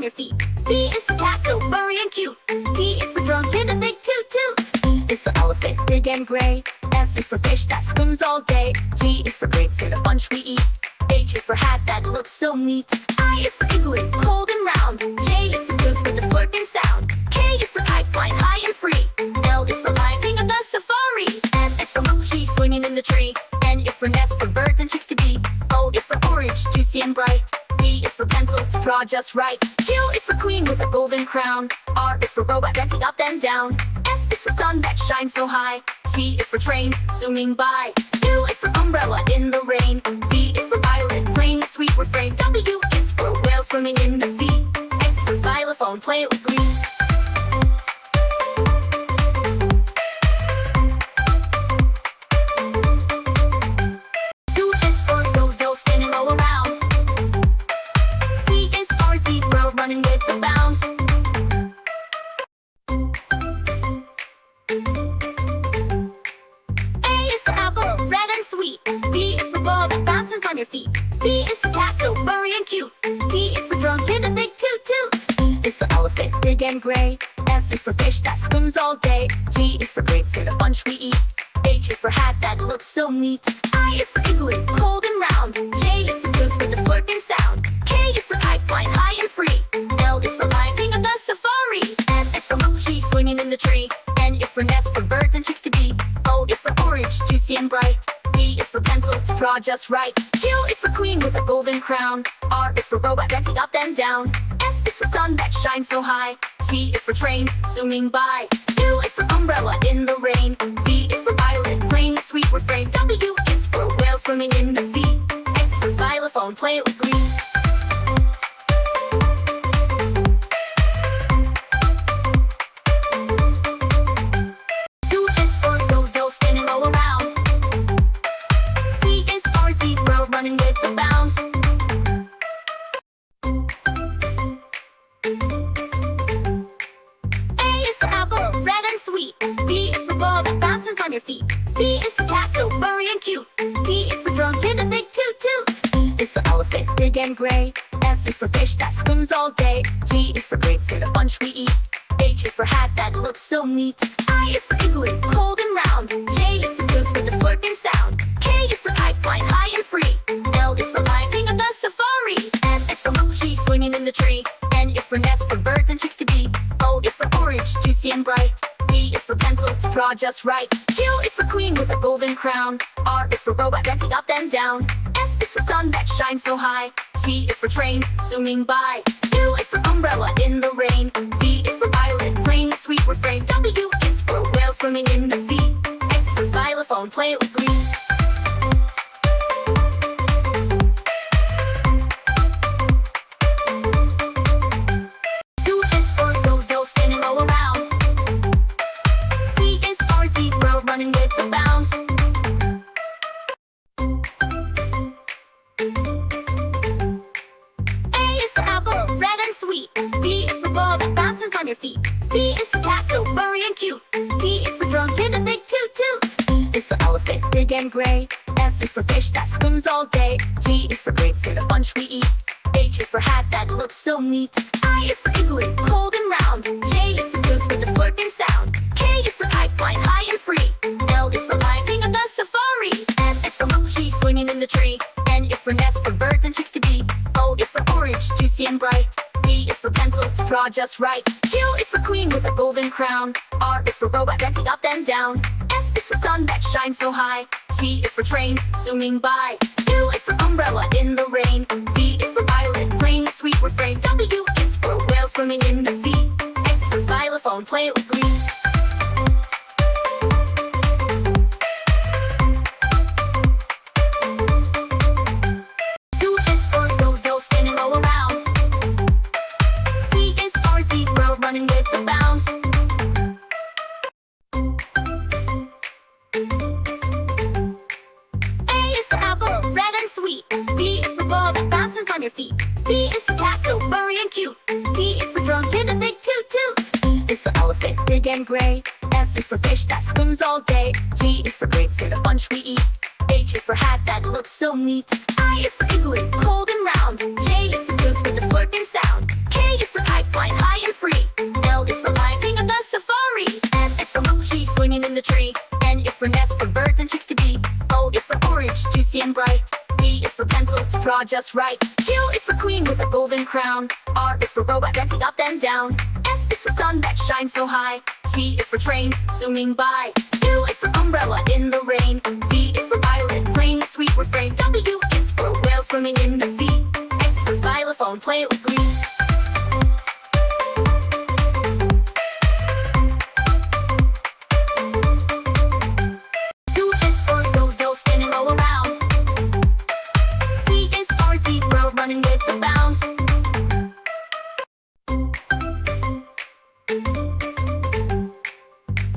on your feet. C is for cat, so furry and cute. D is for drunk in a big toot toot. E is for elephant, big and gray. F is for fish that swims all day. G is for grapes in a bunch we eat. H is for hat that looks so neat. I is for igloo, cold and round. J is for goose with a slurping sound. K is for kite flying high and free. L is for lion king of the safari. M is for monkey swinging in the tree. N is for nest for birds and chicks to be. O is for orange, juicy and bright. P is for pencil to draw just right. Q is for queen with a golden crown. R is for robot dancing up and down. S is for sun that shines so high. T is for train zooming by. U is for umbrella in the rain. V is for violet playing a sweet refrain. W is for whale swimming in the sea. X is for xylophone, play it with glee. U is for yo-yo spinning all around. Z is for zebra running with a bound. A is for apple, red and sweet. B is for ball that bounces on your feet. C is for cat, so furry and cute. D is for drunk in a big toot toot. E is for elephant, big and gray. F is for fish that swims all day. G is for grapes in a bunch we eat. H is for hat that looks so neat. I is for igloo, cold and round. J is for goose with a slurping sound. K is for kite flying high and free. L is for lion king of the safari. M is for monkey swinging in the tree. N is for nest for birds and chicks to be. O is for orange, juicy and bright. P is for pencil to draw just right. Q is for queen with a golden crown. R is for robot dancing up and down. S is for sun that shines so high. T is for train zooming by. U is for umbrella in the rain. V is for violet playing a sweet refrain. W is for whale swimming in the sea. X is for xylophone, play it with glee. U is for yo-yo spinning all around. C is for zebra running with a bound. A is for apple, red and sweet. B is for ball that bounces on your feet. C is for cat, so furry and cute. D is for drunk in a big toot toot. E is for elephant, big and gray. F is for fish that swims all day. G is for grapes in a bunch we eat. H is for hat that looks so neat. I is for igloo, cold and round. J is for goose with a slurping sound. K is for kite flying high and free. L is for lion king of the safari. M is for monkey swinging in the tree. N is for nest for birds and chicks to be. O is for orange, juicy and bright. P is for pencil to draw just right. Q is for queen with a golden crown. R is for robot dancing up and down. S is for sun that shines so high. T is for train zooming by. U is for umbrella in the rain. V is for violet playing a sweet refrain. W is for whale swimming in the sea. X is for xylophone, play it with glee. U is for yo-yo spinning all around. C is for zebra running with a bound. A is for apple, red and sweet. B is for ball that bounces on your feet. C is for cat, so furry and cute. D is for drunk in a big toot toot. E is for elephant, big and gray. F is for fish that swims all day. G is for grapes in a bunch we eat. H is for hat that looks so neat. I is for igloo, cold and round. J is for goose with a slurping sound. K is for kite flying high and free. L is for lion king of the safari. M is for monkey swinging in the tree. N is for nest for birds and chicks to be. O is for orange, juicy and bright. P is for pencil to draw just right. Q is for queen with a golden crown. R is for robot dancing up and down. S is for sun that shines so high. T is for train zooming by. U is for umbrella in the rain. V is for violet playing a sweet refrain. W is for whale swimming in the sea. X is for xylophone, play it with glee. U is for yo-yo spinning all around. C is for zebra running with a bound. A is for apple, red and sweet. B is for ball that bounces on your feet. C is for cat, so furry and cute. D is for drunk in a big toot toot. E is for elephant, big and gray. F is for fish that swims all day. G is for grapes in a bunch we eat. H is for hat that looks so neat. I is for igloo, cold and round. J is for goose with a slurping sound. K is for flying high and free. L is for lion, king of the safari. N is for monkey, swinging in the tree. N is for nest, for birds and chicks to be. O is for orange, juicy and bright. P is for pencil, to draw just right. Q is for queen with a golden crown. R is for robot, dancing up and down. S is for sun that shines so high. T is for train, zooming by. U is for umbrella in the rain. V is for violet, playing a sweet refrain. W is for whale swimming in the sea. X is for xylophone, play it with glee. U is for yo-yo, spinning all around. Z is for zebra, running with a bound.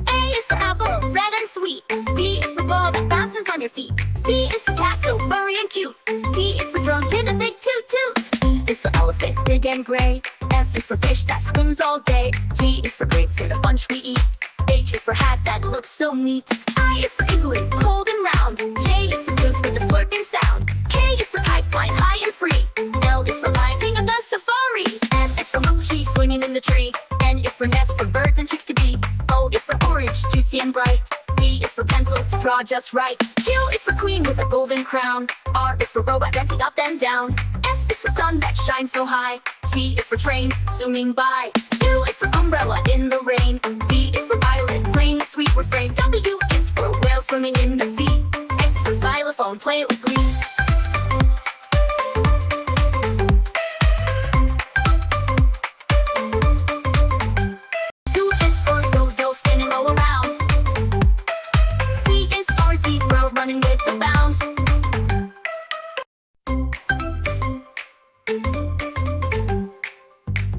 A is for apple, red and sweet. B is for ball that bounces on your feet. C is for cat, so furry and cute. D is for drum, hit a big toot toot. E is for elephant, big and gray. F is for fish that swims all day. G is for grapes in a bunch we eat. H is for hat that looks so neat. I is for igloo, cold and round. J is for goose with a slurping sound. K is for kite, flying high and free. L is for lion, king of the safari. N is for monkey, swinging in the tree. N is for nest, for birds and chicks to be. O is for orange, juicy and bright. P is for pencil, to draw just right. Q is for queen with a golden crown. R is for robot, dancing up and down. S is for sun that shines so high. T is for train, zooming by. U is for umbrella in the rain. V is for violet, playing a sweet refrain. W is for whale swimming in the sea. X is for xylophone, play it with glee. U is for yo-yo, spinning all around. Z is for zebra, running with a bound.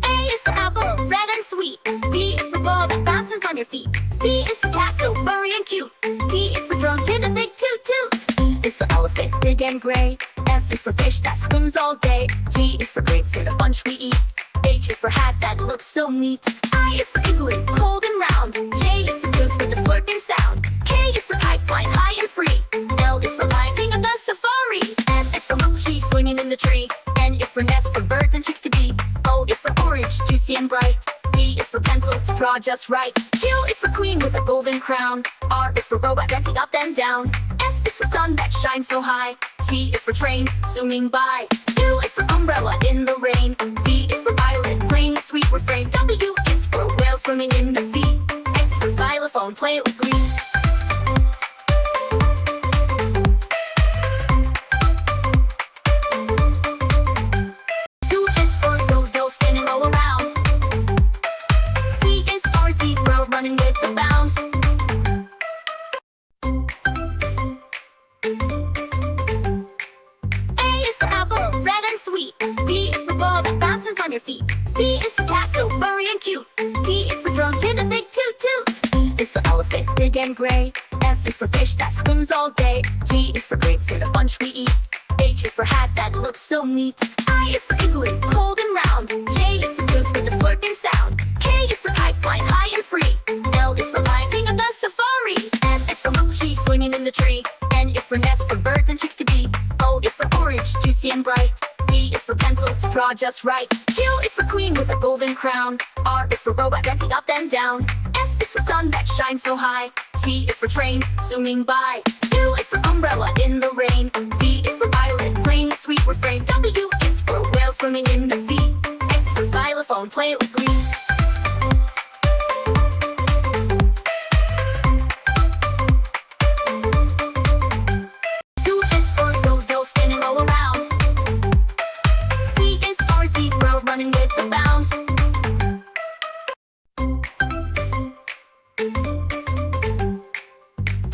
A is for apple, red and sweet. B is for ball that bounces on your feet. C is for cat, so furry and cute. D is for drum, hit a big toot toot. E is for elephant, big and gray. F is for fish that swims all day. G is for grapes in a bunch we eat. H is for hat that looks so neat. I is for igloo, cold and round. J is for goose with a slurping sound. K is for kite, flying high and free. L is for lion, king of the safari. N is for monkey, swinging in the tree. N is for nest, for birds and chicks to be. O is for orange, juicy and bright. P is for pencil, to draw just right. Q is for queen with a golden crown. R is for robot, dancing up and down. S is for sun that shines so high. T is for train, zooming by. U is for umbrella in the rain. V is for violet, playing a sweet refrain. W is for whale swimming in the sea. X is for xylophone, play it with glee. U is for yo-yo, spinning all around. Z is for zebra, running with a bound. A is for apple, red and sweet. B is for ball that bounces on your feet. C is for cat, so furry and cute. D is for drum, hit a big toot toot. E is for elephant, big and gray. F is for fish that swims all day. G is for grapes in a bunch we eat. H is for hat that looks so neat. I is for igloo, cold and round. J is for goose with a slurping sound. K is for kite, flying high and free. L is for lion, king of the safari. N is for monkey, swinging in the tree. N is for nest, for birds and chicks to be. O is for orange, juicy and bright. P is for pencil, to draw just right. Q is for queen with a golden crown. R is for robot, dancing up and down. S is for sun that shines so high. T is for train, zooming by. U is for umbrella in the rain. V is for violet, playing a sweet refrain. W is for whale swimming in the sea. X is for xylophone, play it with glee. U is for yo-yo, spinning all around. C is for zebra, running with a bound.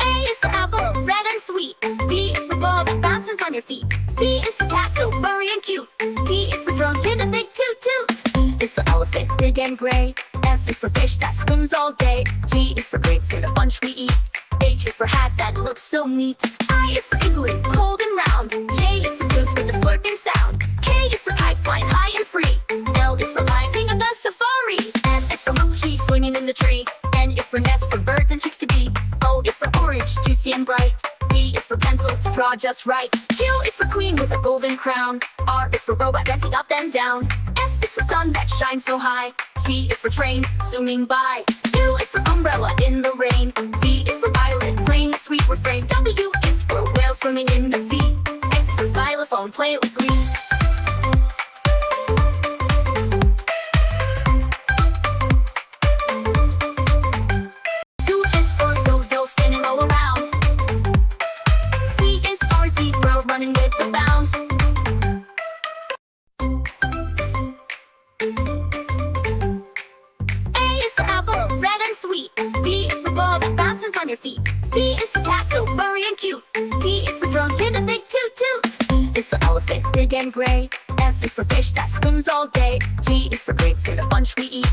A is for apple, red and sweet. B is for ball that bounces on your feet. C is for cat, so furry and cute. D is for drum, hit a big toot toot. E is for elephant, big and gray. F is for fish that swims all day. G is for grapes in a bunch we eat. H is for hat that looks so neat. I is for igloo, cold and round. J is for goose with a slurping sound. K is for kite, flying high and free. L is for lion, king of the safari. N is for monkey, swinging in the tree. N is for nest, for birds and chicks to be. O is for orange, juicy and bright. P is for pencil, to draw just right. Q is for queen with a golden crown. R is for robot, dancing up and down. S is for sun that shines so high. T is for train, zooming by. U is for umbrella in the rain. V is for violet, playing a sweet refrain. W is for whale swimming in the sea. X is for xylophone, play it with glee. U is for yo-yo, spinning all around. Z is for zebra, running with a bound. Red and sweet. B is for ball that bounces on your feet. C is for cat, so furry and cute. D is for drum, hit a big toot toot. E is for elephant, big and gray. F is for fish that swims all day. G is for grapes in a bunch we eat.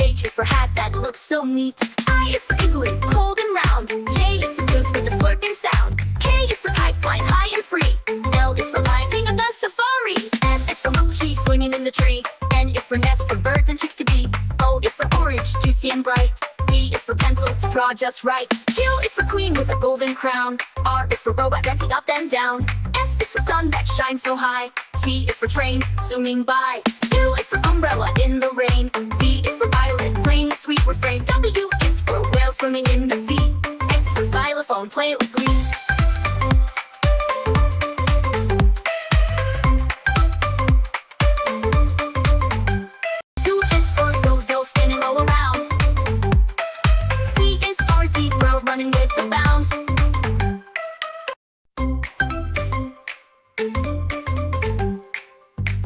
H is for hat that looks so neat. I is for igloo, cold and round. J is for goose with a slurping sound. K is for kite, flying high and free. L is for lion, king of the safari. M is for monkey, swinging in the tree. N is for nest, for birds and chicks to be. O is for orange, juicy and bright. P is for pencil to draw just right. Q is for queen with a golden crown. R is for robot dancing up and down. S is for sun that shines so high. T is for train, zooming by. U is for umbrella in the rain. V is for violet, playing a sweet refrain. W is for whale swimming in the sea. X is for xylophone, play it with glee. U is for yo-yo, spinning all around. Z is for zebra, running with a bound.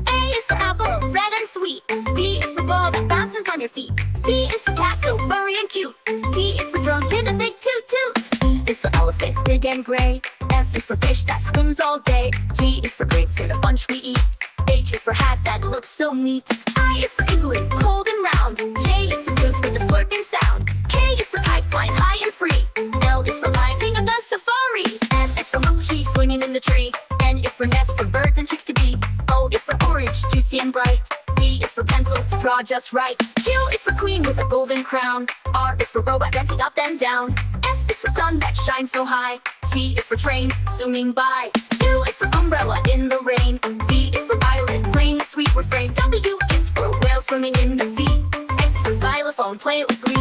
A is for apple, red and sweet. B is for ball that bounces on your feet. C is for cat, so furry and cute. D is for drum, hit a big toot toot. E is for elephant, big and gray. F is for fish that swims all day. G is for grapes in a bunch we eat. H is for hat that looks so neat. I is for igloo, cold and round. J is for goose with a slurping sound. K is for kite, flying high and free. L is for lion, king of the safari. M is for monkey, swinging in the tree. N is for nest, for birds and chicks to be. O is for orange, juicy and bright. P is for pencil to draw just right. Q is for queen with a golden crown. R is for robot dancing up and down. S is for sun that shines so high. T is for train, zooming by. U is for umbrella in the rain. V is for violet, playing a sweet refrain. W is for whale swimming in the sea. X is for xylophone, play it with glee.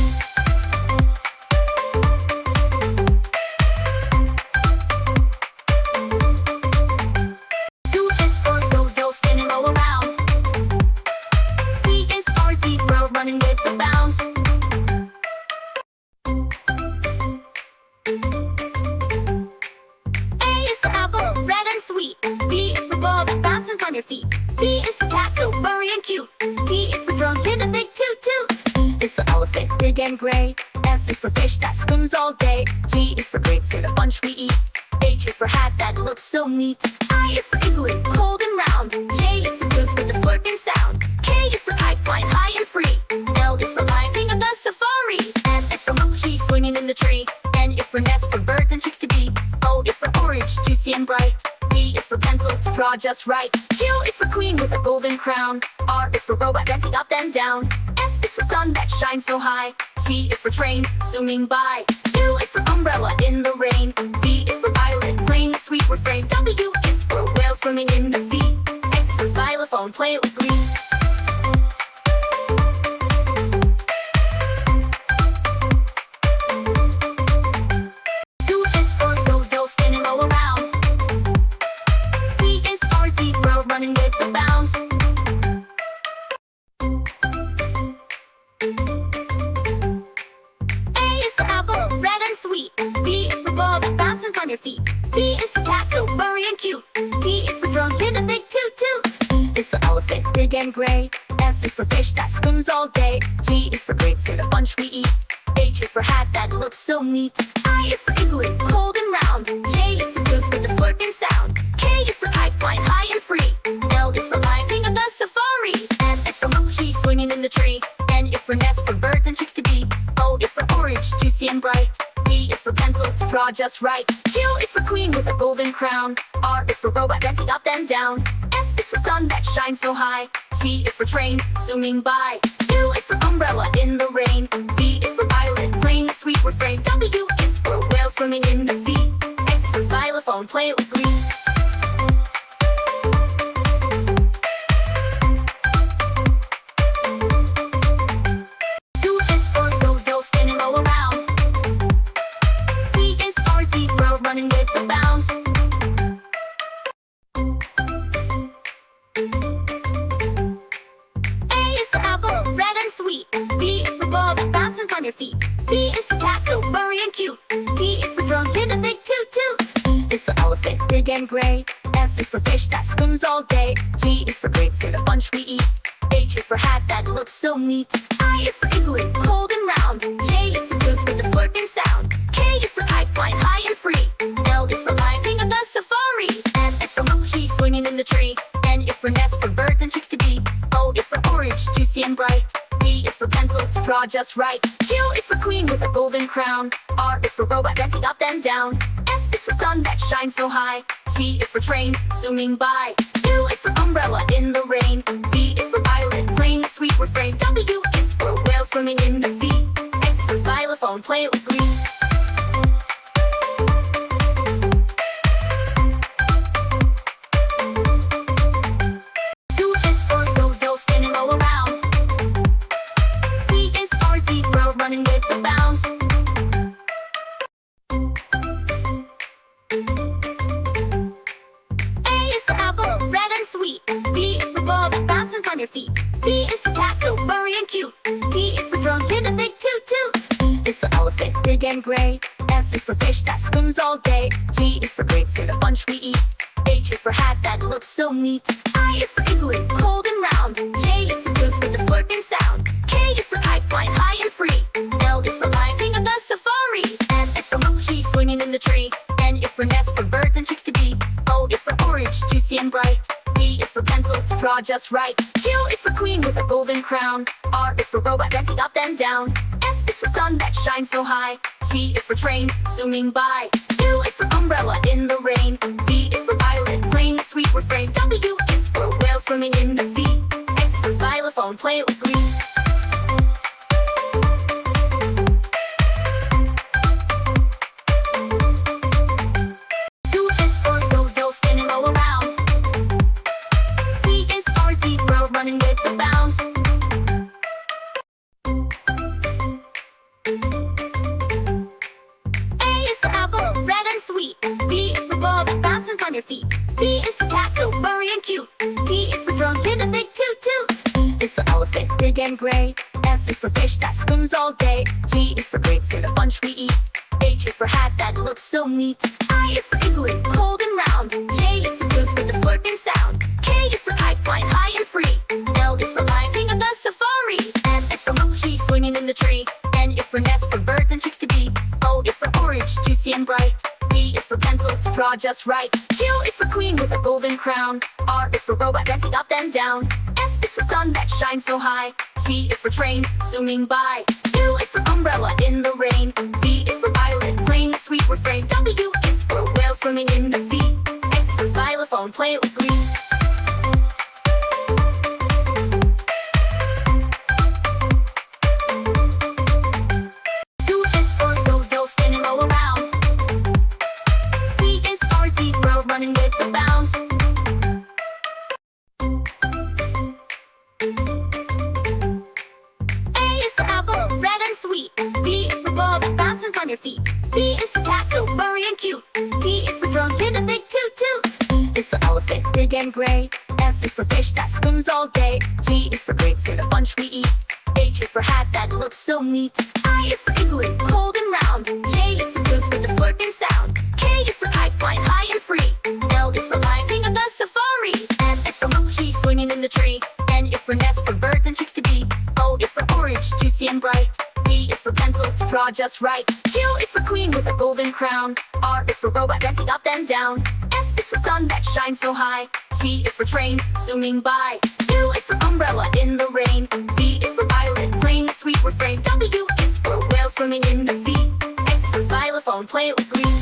U is for yo-yo, spinning all around. Z is for zebra, running with a bound. A is for apple, red and sweet. B is for ball that bounces on your feet. C is for cat, so furry and cute. D is for drum, hit a big toot toot. E is for elephant, big and gray. F is for fish that swims all day. G is for grapes in a bunch we eat. H is for hat that looks so neat. I is for igloo, cold and round. J is for goose with a slurping sound. K is for kite, flying high and free. L is for lion, king of the safari. M is for monkey, swinging in the tree. N is for nest, for birds and chicks to be. O is for orange, juicy and bright. P is for pencil to draw just right. Q is for queen with a golden crown. R is for robot dancing up and down. S is for sun that shines so high. T is for train, zooming by. U is for umbrella in the rain. V is for violet, playing a sweet refrain. W is for whale swimming in the sea. X is for xylophone, play it with glee. U is for yo-yo, spinning all around. C is for zebra, running with a bound. A is for apple, red and sweet. B is for ball that bounces on your feet. C is for cat, so furry and cute. D is for drum, hit a big toot toot. E is for elephant, big and gray. F is for fish that swims all day. G is for grapes in a bunch we eat. H is for hat that looks so neat. I is for igloo, cold and round. J is for goose with a slurping sound. K is for kite, flying high and free. L is for lion, king of the safari. M is for monkey, swinging in the tree. N is for nest, for birds and chicks to be. O is for orange, juicy and bright. P is for pencil to draw just right. Q is for queen with a golden crown. R is for robot dancing up and down. S is for sun that shines so high. T is for train, zooming by. U is for umbrella in the rain. V is for violet, playing a sweet refrain. W is for whale swimming in the sea. X is for xylophone, play it with glee. big and gray. F is for fish that swims all day. G is for grapes in a bunch we eat. H is for hat that looks so neat. I is for igloo, cold and round. J is for goose with a slurping sound. K is for kite flying high and free. L is for lion king of the safari. M is for monkey swinging in the tree. N is for nest for birds and chicks to be. O is for orange, juicy and bright. P is for pencil to draw just right. Q is for queen with a golden crown. R is for robot dancing up and down. S is for sun that shines so high. T is for train zooming by. U is for umbrella in the rain. V is for violet playing a sweet refrain. W is for whale swimming in the sea. X is for xylophone, play it with glee. U is for yo-yo spinning all around. C is for zebra running with a bound. Sweet. B is for ball that bounces on your feet. C is for cat, so furry and cute. D is for drum, hear the big toot toots. E is for elephant, big and gray. F is for fish that swims all day. G is for grapes in a bunch we eat. H is for hat that looks so neat. I is for igloo, cold and round. J is for goose with a slurping sound. K is for kite flying high and free. L is for lion king of the safari. N is for monkey swinging in the tree. N is for nest for birds and chicks to be. O is for orange, juicy and bright. P is for pencil to draw just right. Q is for queen with a golden crown. R is for robot dancing up and down. S is for sun that shines so high. T is for train zooming by. U is for umbrella in the rain. V is for violet playing a sweet refrain. W is for whale swimming in the sea. X is for xylophone, play it with glee. U is for yo-yo spinning all around. Running with a bound. A is for apple, red and sweet. B is for ball that bounces on your feet. C is for cat, so furry and cute. D is for drum, hear the big toot toots. E is for elephant, big and gray. F is for fish that swims all day. G is for grapes in a bunch we eat. H is for hat that looks so neat. I is for igloo, cold and round. J is for goose with a slurping sound. K is for kite flying high and free. L is for lion king of the safari. M is for monkey swinging in the tree. N is for nest for birds and chicks to be. O is for orange, juicy and bright. P is for pencil to draw just right. Q is for queen with a golden crown. R is for robot dancing up and down. S is for sun that shines so high. T is for train zooming by. U is for umbrella in the rain. V is for violet playing a sweet refrain. W is for whale swimming in the sea. X is for xylophone, play it with glee. U is for yo-yo spinning all around. C is for zebra running with a bound. Sweet. B is for ball that bounces on your feet. C is for cat, so furry and cute. D is for drum, hear the big toot toots. E is for elephant, big and gray. F is for fish that swims all day. G is for grapes in a bunch we eat. H is for hat that looks so neat. I is for igloo, cold and round. J is for goose with a slurping sound. K is for kite flying high and free. L is for lion king of the safari. M is for monkey swinging in the tree. N is for nest for birds and chicks to be. O is for orange, juicy and bright. P is for pencil to draw just right. Q is for queen with a golden crown. R is for robot dancing up and down. S is for sun that shines so high. T is for train zooming by. U is for umbrella in the rain. V is for violet playing a sweet refrain. W is for whale swimming in the sea. X is for xylophone, play it with glee.